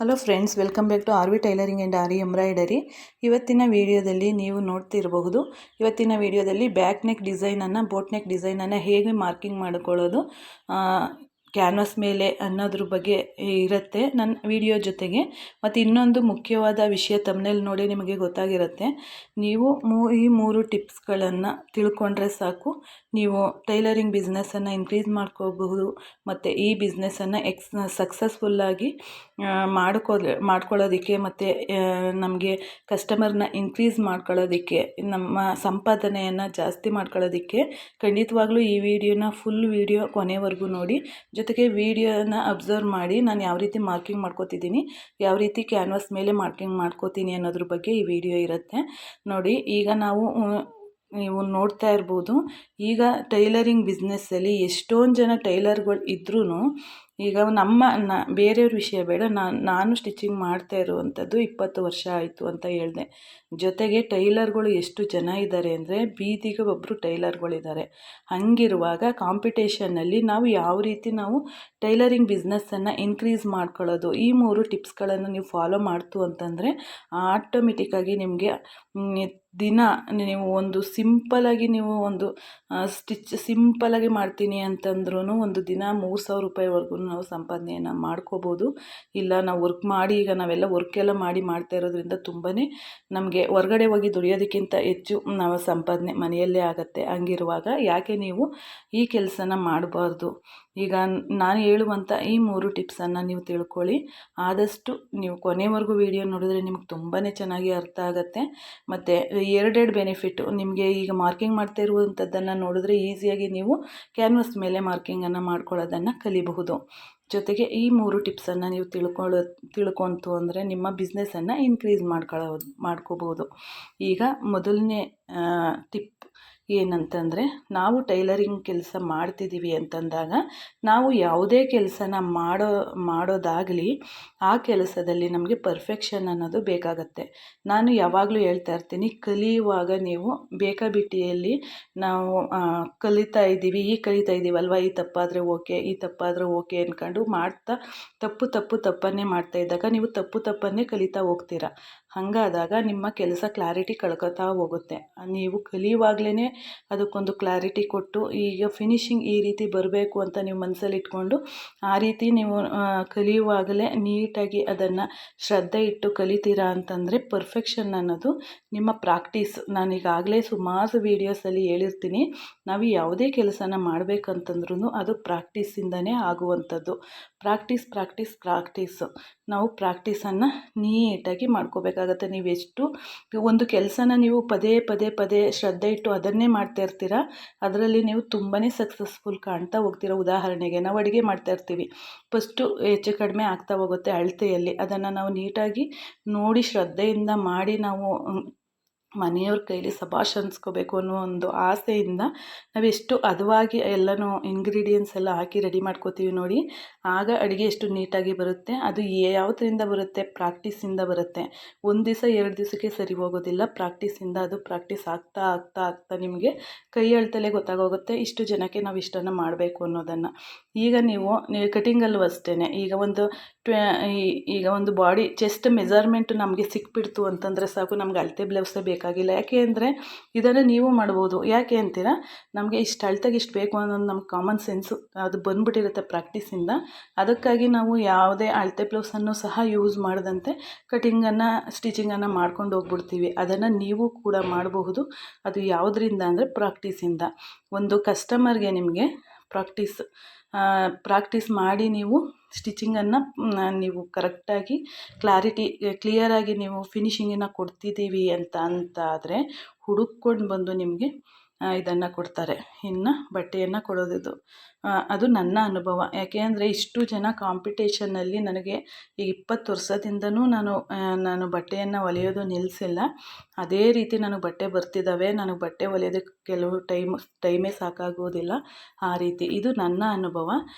Hello friends, welcome back to R V tailoring and aari embroidery. ಇವತ್ತಿನ ವಿಡಿಯೋದಲ್ಲಿ ನೀವು ನೋಡ್ತಿರಬಹುದು. ಇವತ್ತಿನ ವಿಡಿಯೋದಲ್ಲಿ ಬ್ಯಾಕ್ ನೆಕ್ ಡಿಸೈನನ್ನು, ಬೋಟ್ ನೆಕ್ ಡಿಸೈನನ್ನು ಹೇಗೆ ಮಾರ್ಕಿಂಗ್ ಮಾಡ್ಕೊಳ್ಳೋದು ಕ್ಯಾನ್ವಾಸ್ ಮೇಲೆ ಅನ್ನೋದ್ರ ಬಗ್ಗೆ ಇರುತ್ತೆ ನನ್ನ ವಿಡಿಯೋ ಜೊತೆಗೆ. ಮತ್ತು ಇನ್ನೊಂದು ಮುಖ್ಯವಾದ ವಿಷಯ ತಮ್ಮನೇಲಿ ನೋಡಿ ನಿಮಗೆ ಗೊತ್ತಾಗಿರುತ್ತೆ. ನೀವು ಈ ಮೂರು ಟಿಪ್ಸ್ಗಳನ್ನು ತಿಳ್ಕೊಂಡ್ರೆ ಸಾಕು, ನೀವು ಟೈಲರಿಂಗ್ ಬಿಸ್ನೆಸ್ಸನ್ನು ಇನ್ಕ್ರೀಸ್ ಮಾಡ್ಕೋಬಹುದು ಮತ್ತು ಈ ಬಿಸ್ನೆಸ್ಸನ್ನು ಸಕ್ಸಸ್ಫುಲ್ಲಾಗಿ ಮಾಡ್ಕೊಳ್ಳೋದಕ್ಕೆ ಮತ್ತು ನಮಗೆ ಕಸ್ಟಮರ್ನ ಇನ್ಕ್ರೀಸ್ ಮಾಡ್ಕೊಳ್ಳೋದಕ್ಕೆ, ನಮ್ಮ ಸಂಪಾದನೆಯನ್ನು ಜಾಸ್ತಿ ಮಾಡ್ಕೊಳ್ಳೋದಕ್ಕೆ ಖಂಡಿತವಾಗ್ಲೂ ಈ ವಿಡಿಯೋನ ಫುಲ್ ವಿಡಿಯೋ ಕೊನೆವರೆಗೂ ನೋಡಿ. ಜೊತೆಗೆ ವಿಡಿಯೋನ ಅಬ್ಸರ್ವ್ ಮಾಡಿ ನಾನು ಯಾವ ರೀತಿ ಮಾರ್ಕಿಂಗ್ ಮಾಡ್ಕೋತಿದ್ದೀನಿ, ಯಾವ ರೀತಿ ಕ್ಯಾನ್ವಾಸ್ ಮೇಲೆ ಮಾರ್ಕಿಂಗ್ ಮಾಡ್ಕೋತೀನಿ ಅನ್ನೋದ್ರ ಬಗ್ಗೆ ಈ ವಿಡಿಯೋ ಇರುತ್ತೆ ನೋಡಿ. ಈಗ ನೀವು ನೋಡ್ತಾ ಇರ್ಬೋದು, ಈಗ ಟೈಲರಿಂಗ್ ಬಿಸ್ನೆಸ್ಸಲ್ಲಿ ಎಷ್ಟೊಂದು ಜನ ಟೈಲರ್ಗಳು ಇದ್ರೂ, ಈಗ ಬೇರೆಯವ್ರ ವಿಷಯ ಬೇಡ, ನಾನು ಸ್ಟಿಚಿಂಗ್ ಮಾಡ್ತಾ ಇರುವಂಥದ್ದು 20 ವರ್ಷ ಆಯಿತು ಅಂತ ಹೇಳಿದೆ. ಜೊತೆಗೆ ಟೈಲರ್ಗಳು ಎಷ್ಟು ಜನ ಇದ್ದಾರೆ ಅಂದರೆ, ಬೀದಿಗೆ ಒಬ್ಬರು ಟೈಲರ್ಗಳಿದ್ದಾರೆ. ಹಾಗಿರುವಾಗ ಕಾಂಪಿಟೇಷನ್ನಲ್ಲಿ ನಾವು ಯಾವ ರೀತಿ ಟೈಲರಿಂಗ್ ಬಿಸ್ನೆಸ್ಸನ್ನು ಇನ್ಕ್ರೀಸ್ ಮಾಡ್ಕೊಳ್ಳೋದು, ಈ 3 ಟಿಪ್ಸ್ಗಳನ್ನು ನೀವು ಫಾಲೋ ಮಾಡ್ತು ಅಂತಂದರೆ ಆಟೋಮೆಟಿಕ್ಕಾಗಿ ನಿಮಗೆ ದಿನ ನೀವು ಒಂದು ಸಿಂಪಲಾಗಿ ನೀವು ಒಂದು ಸಿಂಪಲಾಗಿ ಮಾಡ್ತೀನಿ ಅಂತಂದ್ರೂ ಒಂದು ದಿನ 3,000 ರೂಪಾಯಿವರೆಗೂ ನಾವು ಸಂಪಾದನೆಯನ್ನು ಮಾಡ್ಕೋಬೋದು. ಇಲ್ಲ ನಾವು ವರ್ಕ್ ಮಾಡಿ, ಈಗ ನಾವೆಲ್ಲ ವರ್ಕೆಲ್ಲ ಮಾಡ್ತಾ ಇರೋದ್ರಿಂದ ತುಂಬಾ ನಮಗೆ ಹೊರಗಡೆ ಹೋಗಿ ದುಡಿಯೋದಕ್ಕಿಂತ ಹೆಚ್ಚು ನಾವು ಸಂಪಾದನೆ ಮನೆಯಲ್ಲೇ ಆಗುತ್ತೆ. ಹಂಗಿರುವಾಗ ಯಾಕೆ ನೀವು ಈ ಕೆಲಸನ ಮಾಡಬಾರ್ದು? ಈಗ ನಾನು ಹೇಳುವಂಥ ಈ 3 ಟಿಪ್ಸನ್ನು ನೀವು ತಿಳ್ಕೊಳ್ಳಿ. ಆದಷ್ಟು ನೀವು ಕೊನೆವರೆಗೂ ವಿಡಿಯೋ ನೋಡಿದ್ರೆ ನಿಮಗೆ ತುಂಬಾ ಚೆನ್ನಾಗಿ ಅರ್ಥ ಆಗುತ್ತೆ. ಮತ್ತು ಎರಡೆರಡು ಬೆನಿಫಿಟ್ಟು ನಿಮಗೆ. ಈಗ ಮಾರ್ಕಿಂಗ್ ಮಾಡ್ತಾ ಇರುವಂಥದ್ದನ್ನು ನೋಡಿದ್ರೆ ಈಸಿಯಾಗಿ ನೀವು ಕ್ಯಾನ್ವಾಸ್ ಮೇಲೆ ಮಾರ್ಕಿಂಗನ್ನು ಮಾಡ್ಕೊಳ್ಳೋದನ್ನು ಕಲಿಬಹುದು. ಜೊತೆಗೆ ಈ 3 ಟಿಪ್ಸನ್ನು ನೀವು ತಿಳ್ಕೊಂತು ಅಂದರೆ ನಿಮ್ಮ ಬಿಸ್ನೆಸ್ಸನ್ನು ಇನ್ಕ್ರೀಸ್ ಮಾಡ್ಕೋಬೋದು. ಈಗ ಮೊದಲನೇ ಟಿಪ್ ಏನಂತಂದರೆ, ನಾವು ಟೈಲರಿಂಗ್ ಕೆಲಸ ಮಾಡ್ತಿದ್ದೀವಿ ಅಂತಂದಾಗ ನಾವು ಯಾವುದೇ ಕೆಲಸನ ಮಾಡೋದಾಗಲಿ ಆ ಕೆಲಸದಲ್ಲಿ ನಮಗೆ ಪರ್ಫೆಕ್ಷನ್ ಅನ್ನೋದು ಬೇಕಾಗತ್ತೆ. ನಾನು ಯಾವಾಗಲೂ ಹೇಳ್ತಾ ಇರ್ತೀನಿ, ಕಲಿಯುವಾಗ ನೀವು ಬೇಕಾಬಿಟ್ಟಿಯಲ್ಲಿ ನಾವು ಕಲಿತಾ ಇದ್ದೀವಲ್ವ, ಈ ತಪ್ಪಾದರೆ ಓಕೆ, ಈ ತಪ್ಪಾದರೆ ಓಕೆ ಅಂದ್ಕೊಂಡು ಮಾಡ್ತಾ ತಪ್ಪನ್ನೇ ಮಾಡ್ತಾ ಇದ್ದಾಗ ನೀವು ತಪ್ಪನ್ನೇ ಕಲಿತಾ ಹೋಗ್ತೀರಾ. ಹಾಗಾದಾಗ ನಿಮ್ಮ ಕೆಲಸ ಕ್ಲಾರಿಟಿ ಕಳ್ಕೊತಾ ಹೋಗುತ್ತೆ. ನೀವು ಕಲಿಯುವಾಗಲೇ ಅದಕ್ಕೊಂದು ಕ್ಲಾರಿಟಿ ಕೊಟ್ಟು, ಈಗ ಫಿನಿಶಿಂಗ್ ಈ ರೀತಿ ಬರಬೇಕು ಅಂತ ನೀವು ಮನಸ್ಸಲ್ಲಿ ಇಟ್ಕೊಂಡು ಆ ರೀತಿ ನೀವು ಕಲಿಯುವಾಗಲೇ ನೀಟಾಗಿ ಅದನ್ನು ಶ್ರದ್ಧೆ ಇಟ್ಟು ಕಲಿತೀರಾ ಅಂತಂದರೆ ಪರ್ಫೆಕ್ಷನ್ ಅನ್ನೋದು ನಿಮ್ಮ ಪ್ರಾಕ್ಟೀಸ್. ನಾನೀಗಾಗಲೇ ಸುಮಾರು ವೀಡಿಯೋಸಲ್ಲಿ ಹೇಳಿರ್ತೀನಿ, ನಾವು ಯಾವುದೇ ಕೆಲಸನ ಮಾಡಬೇಕಂತಂದ್ರೂ ಅದು ಪ್ರಾಕ್ಟೀಸಿಂದನೇ ಆಗುವಂಥದ್ದು. ಪ್ರಾಕ್ಟೀಸು ನಾವು ಪ್ರಾಕ್ಟೀಸನ್ನು ನೀಟಾಗಿ ಮಾಡ್ಕೋಬೇಕಾಗತ್ತೆ. ನೀವೆಷ್ಟು ಒಂದು ಕೆಲಸನ ನೀವು ಪದೇ ಶ್ರದ್ಧೆ ಇಟ್ಟು ಅದನ್ನೇ ಮಾಡ್ತಾ ಇರ್ತೀರ, ಅದರಲ್ಲಿ ನೀವು ತುಂಬಾ ಸಕ್ಸಸ್ಫುಲ್ ಕಾಣ್ತಾ ಹೋಗ್ತೀರ. ಉದಾಹರಣೆಗೆ ನಾವು ಅಡುಗೆ ಮಾಡ್ತಾ ಇರ್ತೀವಿ, ಫಸ್ಟು ಹೆಚ್ಚು ಕಡಿಮೆ ಆಗ್ತಾ ಹೋಗುತ್ತೆ ಅಳತೆಯಲ್ಲಿ. ಅದನ್ನು ನಾವು ನೀಟಾಗಿ ನೋಡಿ ಶ್ರದ್ಧೆಯಿಂದ ಮಾಡಿ ನಾವು ಮನೆಯವ್ರ ಕೈಲಿ ಶಬಾಷ್ ಅನ್ಸ್ಕೋಬೇಕು ಅನ್ನೋ ಒಂದು ಆಸೆಯಿಂದ ನಾವೆಷ್ಟು ಹದವಾಗಿ ಎಲ್ಲನೂ ಇಂಗ್ರೀಡಿಯೆಂಟ್ಸ್ ಎಲ್ಲ ಹಾಕಿ ರೆಡಿ ಮಾಡ್ಕೋತೀವಿ ನೋಡಿ, ಆಗ ಅಡುಗೆ ಎಷ್ಟು ನೀಟಾಗಿ ಬರುತ್ತೆ. ಅದು ಯಾವುದರಿಂದ ಬರುತ್ತೆ? ಪ್ರಾಕ್ಟೀಸಿಂದ ಬರುತ್ತೆ. ಒಂದು ದಿವಸ 2 ದಿವಸಕ್ಕೆ ಸರಿ ಹೋಗೋದಿಲ್ಲ. ಪ್ರಾಕ್ಟೀಸಿಂದ ಅದು ಪ್ರಾಕ್ಟೀಸ್ ಆಗ್ತಾ ನಿಮಗೆ ಕೈ ಅಳತೆಲೇ ಗೊತ್ತಾಗೋಗುತ್ತೆ, ಇಷ್ಟು ಜನಕ್ಕೆ ನಾವು ಇಷ್ಟನ್ನು ಮಾಡಬೇಕು ಅನ್ನೋದನ್ನು. ಈಗ ನೀವು ಕಟಿಂಗಲ್ಲೂ ಅಷ್ಟೇ, ಈಗ ಒಂದು ಬಾಡಿ ಚೆಸ್ಟ್ ಮೆಜರ್ಮೆಂಟ್ ನಮಗೆ ಸಿಕ್ಬಿಡ್ತು ಅಂತಂದರೆ ಸಾಕು, ನಮ್ಗೆ ಅಳತೆ ಬ್ಲೌಸೇ ಬೇಕಾಗಿಲ್ಲ. ಯಾಕೆ ಅಂದರೆ ಇದನ್ನು ನೀವು ಮಾಡ್ಬೋದು. ಯಾಕೆ ಅಂತೀರಾ? ನಮಗೆ ಇಷ್ಟು ಅಳತೆಗೆ ಇಷ್ಟು ಬೇಕು ಅನ್ನೋದು ನಮ್ಗೆ ಕಾಮನ್ ಸೆನ್ಸು ಅದು ಬಂದುಬಿಟ್ಟಿರುತ್ತೆ ಪ್ರಾಕ್ಟೀಸಿಂದ. ಅದಕ್ಕಾಗಿ ನಾವು ಯಾವುದೇ ಅಳತೆ ಬ್ಲೌಸನ್ನು ಸಹ ಯೂಸ್ ಮಾಡದಂತೆ ಸ್ಟಿಚಿಂಗನ್ನು ಮಾಡ್ಕೊಂಡು ಹೋಗ್ಬಿಡ್ತೀವಿ. ಅದನ್ನು ನೀವು ಕೂಡ ಮಾಡಬಹುದು. ಅದು ಯಾವುದರಿಂದ ಅಂದರೆ ಪ್ರಾಕ್ಟೀಸಿಂದ. ಒಂದು ಕಸ್ಟಮರ್ಗೆ ನಿಮಗೆ ಪ್ರಾಕ್ಟೀಸ್ ಮಾಡಿ ನೀವು ಸ್ಟಿಚಿಂಗನ್ನು ನೀವು ಕರೆಕ್ಟಾಗಿ ಕ್ಲಿಯರಾಗಿ ನೀವು ಫಿನಿಶಿಂಗನ್ನು ಕೊಡ್ತಿದ್ದೀವಿ ಅಂತ ಆದರೆ ಹುಡುಕೊಂಡು ಬಂದು ನಿಮಗೆ ಇದನ್ನು ಕೊಡ್ತಾರೆ, ಇನ್ನು ಬಟ್ಟೆಯನ್ನು ಕೊಡೋದು. ಅದು ನನ್ನ ಅನುಭವ. ಯಾಕೆ ಅಂದರೆ ಇಷ್ಟು ಜನ ಕಾಂಪಿಟೇಷನ್ನಲ್ಲಿ ನನಗೆ ಈ 20 ವರ್ಷದಿಂದನೂ ನಾನು ಬಟ್ಟೆಯನ್ನು ಹೊಲಿಯೋದು ನಿಲ್ಲಿಸಿಲ್ಲ. ಅದೇ ರೀತಿ ನನಗೆ ಬಟ್ಟೆ ಬರ್ತಿದ್ದಾವೆ. ನನಗೆ ಬಟ್ಟೆ ಹೊಲಿಯೋದಕ್ಕೆ ಕೆಲವು ಟೈಮೇ ಸಾಕಾಗೋದಿಲ್ಲ. ಆ ರೀತಿ ಇದು ನನ್ನ ಅನುಭವ.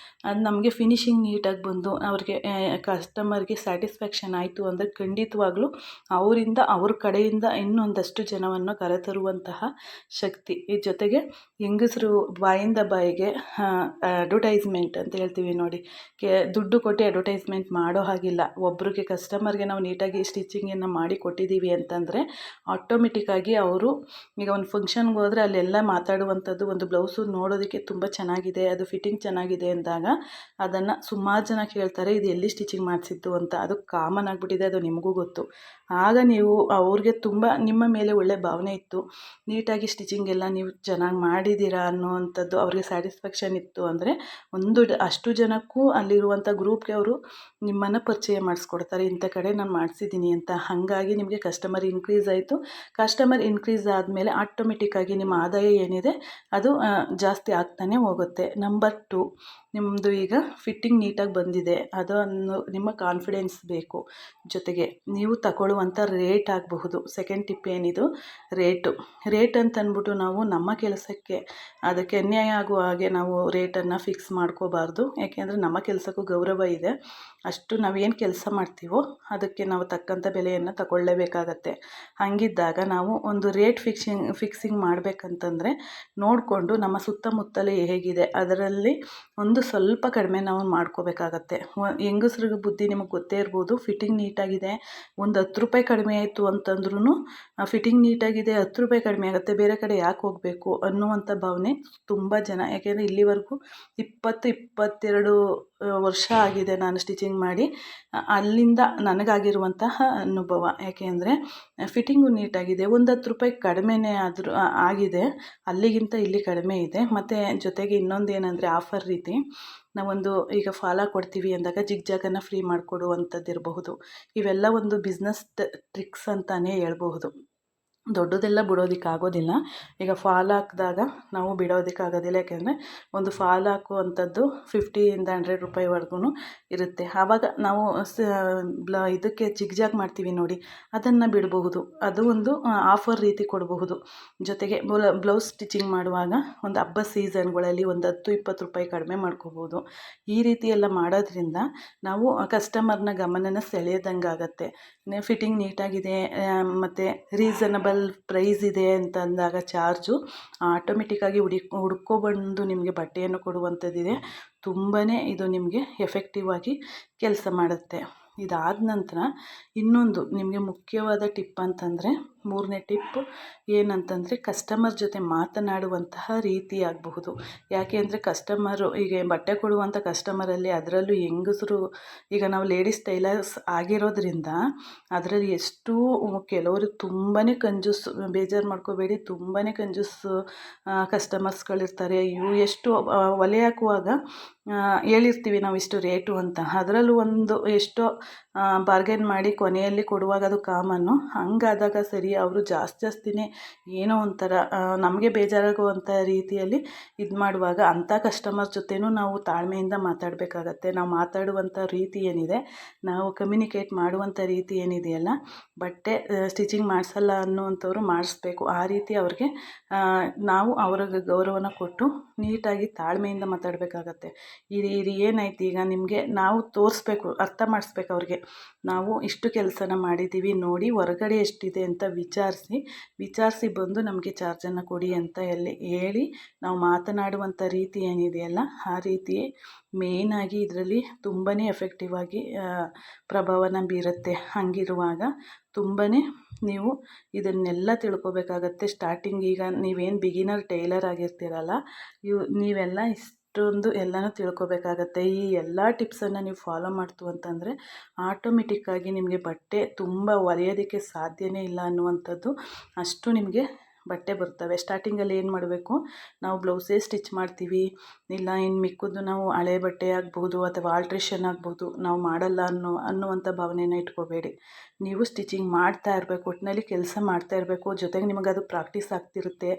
ಅದು ನಮಗೆ ಫಿನಿಶಿಂಗ್ ನೀಟಾಗಿ ಬಂದು ಅವ್ರಿಗೆ ಕಸ್ಟಮರ್ಗೆ ಸ್ಯಾಟಿಸ್ಫ್ಯಾಕ್ಷನ್ ಆಯಿತು ಅಂದರೆ ಖಂಡಿತವಾಗ್ಲೂ ಅವ್ರ ಕಡೆಯಿಂದ ಇನ್ನೊಂದಷ್ಟು ಜನವನ್ನು ಕರೆತರುವಂತಹ ಶಕ್ತಿ. ಈ ಜೊತೆಗೆ ಹೆಂಗಸರು ಬಾಯಿಂದ ಬಾಯಿಗೆ ಅಡ್ವರ್ಟೈಸ್ಮೆಂಟ್ ಅಂತ ಹೇಳ್ತೀವಿ ನೋಡಿ, ದುಡ್ಡು ಕೊಟ್ಟು ಅಡ್ವರ್ಟೈಸ್ಮೆಂಟ್ ಮಾಡೋ ಹಾಗಿಲ್ಲ. ಒಬ್ರಿಗೆ ಕಸ್ಟಮರ್ಗೆ ನಾವು ನೀಟಾಗಿ ಸ್ಟಿಚಿಂಗನ್ನು ಮಾಡಿ ಕೊಟ್ಟಿದ್ದೀವಿ ಅಂತಂದರೆ ಆಟೋಮೆಟಿಕ್ಕಾಗಿ ಅವರು ಈಗ ಒಂದು ಫಂಕ್ಷನ್ಗೆ ಹೋದರೆ ಅಲ್ಲೆಲ್ಲ ಮಾತಾಡುವಂಥದ್ದು, ಒಂದು ಬ್ಲೌಸು ನೋಡೋದಕ್ಕೆ ತುಂಬ ಚೆನ್ನಾಗಿದೆ, ಅದು ಫಿಟ್ಟಿಂಗ್ ಚೆನ್ನಾಗಿದೆ ಅಂದಾಗ ಅದನ್ನು ಸುಮಾರು ಜನ ಕೇಳ್ತಾರೆ, ಇದು ಎಲ್ಲಿ ಸ್ಟಿಚಿಂಗ್ ಮಾಡಿಸಿದ್ದು ಅಂತ. ಅದು ಕಾಮನ್ ಆಗಿಬಿಟ್ಟಿದೆ, ಅದು ನಿಮಗೂ ಗೊತ್ತು. ಆಗ ನೀವು ಅವ್ರಿಗೆ ತುಂಬ ನಿಮ್ಮ ಮೇಲೆ ಒಳ್ಳೆ ಭಾವನೆ ಇತ್ತು, ನೀಟಾಗಿ ಸ್ಟಿಚಿಂಗ್ ಎಲ್ಲ ನೀವು ಚೆನ್ನಾಗಿ ಮಾಡಿದ್ದೀರಾ ಅನ್ನೋವಂಥದ್ದು ಅವ್ರಿಗೆ ಸ್ಯಾಟಿಸ್ಫ್ಯಾಕ್ಷನ್ ಇತ್ತು ಅಂದರೆ ಅಷ್ಟು ಜನಕ್ಕೂ ಅಲ್ಲಿರುವಂಥ ಗ್ರೂಪ್ಗೆ ಅವರು ನಿಮ್ಮನ್ನು ಪರಿಚಯ ಮಾಡಿಸ್ಕೊಡ್ತಾರೆ, ಇಂಥ ಕಡೆ ನಾನು ಮಾಡಿಸಿದ್ದೀನಿ ಅಂತ. ಹಾಗಾಗಿ ನಿಮಗೆ ಕಸ್ಟಮರ್ ಇನ್ಕ್ರೀಸ್ ಆಯಿತು. ಕಸ್ಟಮರ್ ಇನ್ಕ್ರೀಸ್ ಆದಮೇಲೆ ಆಟೋಮೆಟಿಕ್ಕಾಗಿ ನಿಮ್ಮ ಆದಾಯ ಏನಿದೆ ಅದು ಜಾಸ್ತಿ ಆಗ್ತಾನೆ ಹೋಗುತ್ತೆ. ನಂಬರ್ 2, ನಿಮ್ಮದು ಈಗ ಫಿಟ್ಟಿಂಗ್ ನೀಟಾಗಿ ಬಂದಿದೆ, ಅದನ್ನು ನಿಮ್ಮ ಕಾನ್ಫಿಡೆನ್ಸ್ ಬೇಕು. ಜೊತೆಗೆ ನೀವು ತಗೊಳ್ಳುವಂಥ ರೇಟ್ ಆಗಬಹುದು. ಸೆಕೆಂಡ್ ಟಿಪ್ ಏನಿದು, ರೇಟ್ ಅಂತ ಅಂದ್ಬಿಟ್ಟು ನಾವು ನಮ್ಮ ಕೆಲಸಕ್ಕೆ ಅದಕ್ಕೆ ಅನ್ಯಾಯ ಆಗುವ ಹಾಗೆ ನಾವು ರೇಟನ್ನು ಫಿಕ್ಸ್ ಮಾಡ್ಕೋಬಾರ್ದು. ಯಾಕೆಂದರೆ ನಮ್ಮ ಕೆಲಸಕ್ಕೂ ಗೌರವ ಇದೆ. ಅಷ್ಟು ನಾವೇನು ಕೆಲಸ ಮಾಡ್ತೀವೋ ಅದಕ್ಕೆ ನಾವು ತಕ್ಕಂಥ ಬೆಲೆಯನ್ನು ತಗೊಳ್ಳೇಬೇಕಾಗತ್ತೆ. ಹಾಗಿದ್ದಾಗ ನಾವು ಒಂದು ರೇಟ್ ಫಿಕ್ಸಿಂಗ್ ಮಾಡಬೇಕಂತಂದರೆ ನೋಡಿಕೊಂಡು ನಮ್ಮ ಸುತ್ತಮುತ್ತಲೇ ಹೇಗಿದೆ ಅದರಲ್ಲಿ ಒಂದು ಸ್ವಲ್ಪ ಕಡಿಮೆ ನಾವು ಮಾಡ್ಕೋಬೇಕಾಗತ್ತೆ. ಹೆಂಗಸ್ರಿಗೆ ಬುದ್ಧಿ ನಿಮಗೆ ಗೊತ್ತೇ ಇರ್ಬೋದು. ಫಿಟ್ಟಿಂಗ್ ನೀಟಾಗಿದೆ, ಒಂದು 10 ರೂಪಾಯಿ ಕಡಿಮೆ ಆಯಿತು ಅಂತಂದ್ರೂ ಫಿಟ್ಟಿಂಗ್ ನೀಟಾಗಿದೆ, 10 ರೂಪಾಯಿ ಕಡಿಮೆ ಆಗುತ್ತೆ, ಬೇರೆ ಕಡೆ ಯಾಕೆ ಹೋಗಬೇಕು ಅನ್ನುವಂಥ ಭಾವನೆ ತುಂಬ ಜನ. ಯಾಕೆಂದರೆ ಇಲ್ಲಿವರೆಗೂ 22 ವರ್ಷ ಆಗಿದೆ ನಾನು ಸ್ಟಿಚಿಂಗ್ ಮಾಡಿ. ಅಲ್ಲಿಂದ ನನಗಾಗಿರುವಂತಹ ಅನುಭವ. ಯಾಕೆಂದರೆ ಫಿಟ್ಟಿಂಗು ನೀಟಾಗಿದೆ, ಒಂದು 10 ರೂಪಾಯಿ ಕಡಿಮೆನೇ ಆದರೂ ಆಗಿದೆ, ಅಲ್ಲಿಗಿಂತ ಇಲ್ಲಿ ಕಡಿಮೆ ಇದೆ. ಮತ್ತು ಜೊತೆಗೆ ಇನ್ನೊಂದು ಏನಂದರೆ ಆಫರ್ ರೀತಿ ನಾವೊಂದು ಈಗ ಫಾಲ ಕೊಡ್ತೀವಿ ಅಂದಾಗ ಜಿಗ್ಜಾಗನ್ನು ಫ್ರೀ ಮಾಡಿಕೊಡುವಂಥದ್ದಿರಬಹುದು. ಇವೆಲ್ಲ ಒಂದು ಬಿಸ್ನೆಸ್ ಟ್ರಿಕ್ಸ್ ಅಂತಲೇ ಹೇಳ್ಬಹುದು. ದೊಡ್ಡದೆಲ್ಲ ಬಿಡೋದಕ್ಕಾಗೋದಿಲ್ಲ. ಈಗ ಫಾಲ್ ಹಾಕಿದಾಗ ನಾವು ಬಿಡೋದಕ್ಕಾಗೋದಿಲ್ಲ. ಯಾಕೆಂದರೆ ಒಂದು ಫಾಲ್ ಹಾಕುವಂಥದ್ದು 50ಇಂದ 100 ರೂಪಾಯಿವರೆಗೂ ಇರುತ್ತೆ. ಆವಾಗ ನಾವು ಇದಕ್ಕೆ ಜಿಗ್ಜಾಗ್ ಮಾಡ್ತೀವಿ ನೋಡಿ, ಅದನ್ನು ಬಿಡಬಹುದು. ಅದು ಒಂದು ಆಫರ್ ರೀತಿ ಕೊಡಬಹುದು. ಜೊತೆಗೆ ಬ್ಲೌಸ್ ಸ್ಟಿಚಿಂಗ್ ಮಾಡುವಾಗ ಒಂದು ಹಬ್ಬ ಸೀಸನ್ಗಳಲ್ಲಿ ಒಂದು 10-20 ರೂಪಾಯಿ ಕಡಿಮೆ ಮಾಡ್ಕೋಬೋದು. ಈ ರೀತಿ ಎಲ್ಲ ಮಾಡೋದ್ರಿಂದ ನಾವು ಕಸ್ಟಮರ್ನ ಗಮನನ ಸೆಳೆಯೋದಂಗೆ ಆಗುತ್ತೆ. ಫಿಟ್ಟಿಂಗ್ ನೀಟಾಗಿದೆ ಮತ್ತು ರೀಸನಬಲ್ ಪ್ರೈಸ್ ಇದೆ ಅಂತ ಅಂದಾಗ ಚಾರ್ಜು ಆಟೋಮೆಟಿಕ್ಕಾಗಿ ಹುಡ್ಕೊಬಂದು ನಿಮಗೆ ಬಟ್ಟೆಯನ್ನು ಕೊಡುವಂಥದ್ದಿದೆ. ತುಂಬಾ ಇದು ನಿಮಗೆ ಎಫೆಕ್ಟಿವ್ ಆಗಿ ಕೆಲಸ ಮಾಡುತ್ತೆ. ಇದಾದ ನಂತರ ಇನ್ನೊಂದು ನಿಮಗೆ ಮುಖ್ಯವಾದ ಟಿಪ್ ಅಂತಂದರೆ, 3ನೇ ಟಿಪ್ ಏನಂತಂದರೆ ಕಸ್ಟಮರ್ ಜೊತೆ ಮಾತನಾಡುವಂತಹ ರೀತಿ ಆಗಬಹುದು. ಯಾಕೆ ಅಂದರೆ ಕಸ್ಟಮರು ಈಗ ಬಟ್ಟೆ ಕೊಡುವಂಥ ಕಸ್ಟಮರಲ್ಲಿ ಅದರಲ್ಲೂ ಹೆಂಗಸರು, ಈಗ ನಾವು ಲೇಡೀಸ್ ಟೈಲರ್ಸ್ ಆಗಿರೋದ್ರಿಂದ ಅದರಲ್ಲಿ ಎಷ್ಟು ಕೆಲವರು ತುಂಬಾ ಕಂಜೂಸ್, ಬೇಜಾರು ಮಾಡ್ಕೋಬೇಡಿ, ತುಂಬಾ ಕಂಜೂಸ್ ಕಸ್ಟಮರ್ಸ್ಗಳಿರ್ತಾರೆ. ಇವು ಎಷ್ಟು ಒಲೆ ಹಾಕುವಾಗ ಹೇಳಿರ್ತೀವಿ ನಾವು ಇಷ್ಟು ರೇಟು ಅಂತ, ಅದರಲ್ಲೂ ಒಂದು ಎಷ್ಟೋ ಬಾರ್ಗೇನ್ ಮಾಡಿ ಕೊನೆಯಲ್ಲಿ ಕೊಡುವಾಗ ಅದು ಕಾಮನ್ನು. ಹಂಗಾದಾಗ ಸರಿ ಅವರು ಜಾಸ್ತಿನೇ ಏನೋ ಒಂಥರ ನಮಗೆ ಬೇಜಾರಾಗುವಂಥ ರೀತಿಯಲ್ಲಿ ಇದು ಮಾಡುವಾಗ ಅಂಥ ಕಸ್ಟಮರ್ ಜೊತೆನೂ ನಾವು ತಾಳ್ಮೆಯಿಂದ ಮಾತಾಡಬೇಕಾಗತ್ತೆ. ನಾವು ಮಾತಾಡುವಂಥ ರೀತಿ ಏನಿದೆ, ನಾವು ಕಮ್ಯುನಿಕೇಟ್ ಮಾಡುವಂಥ ರೀತಿ ಏನಿದೆಯಲ್ಲ, ಬಟ್ಟೆ ಸ್ಟಿಚಿಂಗ್ ಮಾಡಿಸಲ್ಲ ಅನ್ನುವಂಥವ್ರು ಮಾಡಿಸ್ಬೇಕು. ಆ ರೀತಿ ಅವ್ರಿಗೆ ನಾವು ಅವ್ರಿಗೆ ಗೌರವನ ಕೊಟ್ಟು ನೀಟಾಗಿ ತಾಳ್ಮೆಯಿಂದ ಮಾತಾಡಬೇಕಾಗತ್ತೆ. ಇದು ಏನಾಯ್ತು ಈಗ ನಿಮಗೆ ನಾವು ತೋರಿಸ್ಬೇಕು, ಅರ್ಥ ಮಾಡಿಸ್ಬೇಕು ಅವ್ರಿಗೆ, ನಾವು ಇಷ್ಟು ಕೆಲಸನ ಮಾಡಿದ್ದೀವಿ ನೋಡಿ, ಹೊರಗಡೆ ಎಷ್ಟಿದೆ ಅಂತ ವಿಚಾರಿಸಿ ಬಂದು ನಮಗೆ ಚಾರ್ಜನ್ನು ಕೊಡಿ ಅಂತ ಹೇಳಿ ನಾವು ಮಾತನಾಡುವಂಥ ರೀತಿ ಏನಿದೆಯಲ್ಲ, ಆ ರೀತಿ ಮೇಯ್ನಾಗಿ ಇದರಲ್ಲಿ ತುಂಬಾ ಎಫೆಕ್ಟಿವ್ ಆಗಿ ಪ್ರಭಾವನ ಬೀರುತ್ತೆ. ಹಾಗಿರುವಾಗ ತುಂಬಾ ನೀವು ಇದನ್ನೆಲ್ಲ ತಿಳ್ಕೊಬೇಕಾಗತ್ತೆ. ಸ್ಟಾರ್ಟಿಂಗ್ ಈಗ ನೀವೇನು ಬಿಗಿನರ್ ಟೈಲರ್ ಆಗಿರ್ತೀರಲ್ಲ, ನೀವೆಲ್ಲ ಇಷ್ಟೊಂದು ಎಲ್ಲನೂ ತಿಳ್ಕೊಬೇಕಾಗತ್ತೆ. ಈ ಎಲ್ಲ ಟಿಪ್ಸನ್ನು ನೀವು ಫಾಲೋ ಮಾಡ್ತು ಅಂತಂದರೆ ಆಟೋಮೆಟಿಕ್ಕಾಗಿ ನಿಮಗೆ ಬಟ್ಟೆ ತುಂಬ ಹೊಲಿಯೋದಕ್ಕೆ ಸಾಧ್ಯನೇ ಇಲ್ಲ ಅನ್ನುವಂಥದ್ದು ಅಷ್ಟು ನಿಮಗೆ ಬಟ್ಟೆ ಬರ್ತವೆ. ಸ್ಟಾರ್ಟಿಂಗಲ್ಲಿ ಏನು ಮಾಡಬೇಕು, ನಾವು ಬ್ಲೌಸೇ ಸ್ಟಿಚ್ ಮಾಡ್ತೀವಿ, ಇಲ್ಲ ಇನ್ನು ಮಿಕ್ಕಿದ್ದು ನಾವು ಹಳೆ ಬಟ್ಟೆ ಆಗ್ಬೋದು ಅಥವಾ ಆಲ್ಟ್ರೇಷನ್ ಆಗ್ಬೋದು ನಾವು ಮಾಡಲ್ಲ ಅನ್ನುವಂಥ ಭಾವನೆನ ಇಟ್ಕೋಬೇಡಿ. ನೀವು ಸ್ಟಿಚಿಂಗ್ ಮಾಡ್ತಾ ಇರಬೇಕು, ಒಟ್ಟಿನಲ್ಲಿ ಕೆಲಸ ಮಾಡ್ತಾ ಇರಬೇಕು. ಜೊತೆಗೆ ನಿಮಗದು ಪ್ರಾಕ್ಟೀಸ್ ಆಗ್ತಿರುತ್ತೆ,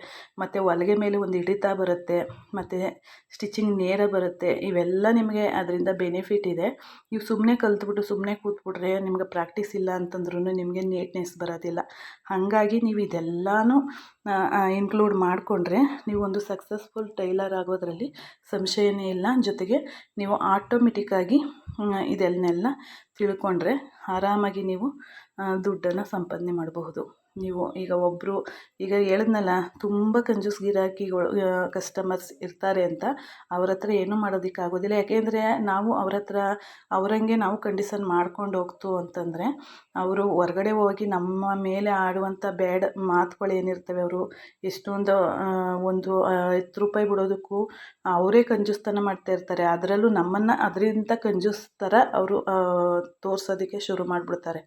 ಮತ್ತು ಹೊಲಿಗೆ ಮೇಲೆ ಒಂದು ಹಿಡಿತ ಬರುತ್ತೆ, ಮತ್ತು ಸ್ಟಿಚಿಂಗ್ ನೇರ ಬರುತ್ತೆ. ಇವೆಲ್ಲ ನಿಮಗೆ ಅದರಿಂದ ಬೆನಿಫಿಟ್ ಇದೆ. ನೀವು ಸುಮ್ಮನೆ ಕಲ್ತ್ಬಿಟ್ಟು ಸುಮ್ಮನೆ ಕೂತ್ಬಿಟ್ರೆ ನಿಮ್ಗೆ ಪ್ರಾಕ್ಟೀಸ್ ಇಲ್ಲ ಅಂತಂದ್ರೂ ನಿಮಗೆ ನೀಟ್ನೆಸ್ ಬರೋದಿಲ್ಲ. ಹಾಗಾಗಿ ನೀವು ಇದೆಲ್ಲನೂ ಇನ್ಕ್ಲೂಡ್ ಮಾಡಿಕೊಂಡ್ರೆ ನೀವು ಒಂದು ಸಕ್ಸಸ್ಫುಲ್ ಟೈಲರ್ ಆಗೋದ್ರಲ್ಲಿ ಸಂಶಯನೇ ಇಲ್ಲ. ಜೊತೆಗೆ ನೀವು ಆಟೋಮೆಟಿಕ್ಕಾಗಿ ಇದನ್ನೆಲ್ಲ ತಿಳ್ಕೊಂಡ್ರೆ ಆರಾಮಾಗಿ ನೀವು ದುಡ್ಡನ್ನು ಸಂಪಾದನೆ ಮಾಡಬಹುದು. ನೀವು ಈಗ ಒಬ್ಬರು ಈಗ ಹೇಳಿದ್ನಲ್ಲ ತುಂಬ ಕಂಜೂಸ್ ಗಿರಾಕಿಗಳು ಕಸ್ಟಮರ್ಸ್ ಇರ್ತಾರೆ ಅಂತ, ಅವ್ರ ಹತ್ರ ಏನೂ ಮಾಡೋದಕ್ಕಾಗೋದಿಲ್ಲ. ಯಾಕೆಂದರೆ ನಾವು ಅವ್ರ ಹತ್ರ ಅವರಂಗೆ ನಾವು ಕಂಡೀಷನ್ ಮಾಡ್ಕೊಂಡು ಹೋಗ್ತು ಅಂತಂದರೆ ಅವರು ಹೊರ್ಗಡೆ ಹೋಗಿ ನಮ್ಮ ಮೇಲೆ ಆಡುವಂಥ ಬ್ಯಾಡ್ ಮಾತುಗಳೇನಿರ್ತವೆ, ಅವರು ಎಷ್ಟೊಂದು ಒಂದು 10 ರೂಪಾಯಿ ಬಿಡೋದಕ್ಕೂ ಅವರೇ ಕಂಜೂಸ್ತನ ಮಾಡ್ತಾಯಿರ್ತಾರೆ. ಅದರಲ್ಲೂ ನಮ್ಮನ್ನು ಅದರಿಂದ ಕಂಜೂಸ್ ಥರ ಅವರು ತೋರ್ಸೋದಕ್ಕೆ ಶುರು ಮಾಡಿಬಿಡ್ತಾರೆ.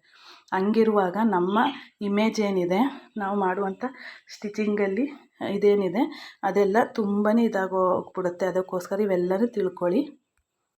ಹಂಗಿರುವಾಗ ನಮ್ಮ ಇಮೇಜ್ ಏನಿದೆ, ನಾವು ಮಾಡುವಂಥ ಸ್ಟಿಚಿಂಗಲ್ಲಿ ಇದೇನಿದೆ ಅದೆಲ್ಲ ತುಂಬಾ ಇದಾಗೋಗ್ಬಿಡುತ್ತೆ. ಅದಕ್ಕೋಸ್ಕರ ಇವೆಲ್ಲನೂ ತಿಳ್ಕೊಳ್ಳಿ.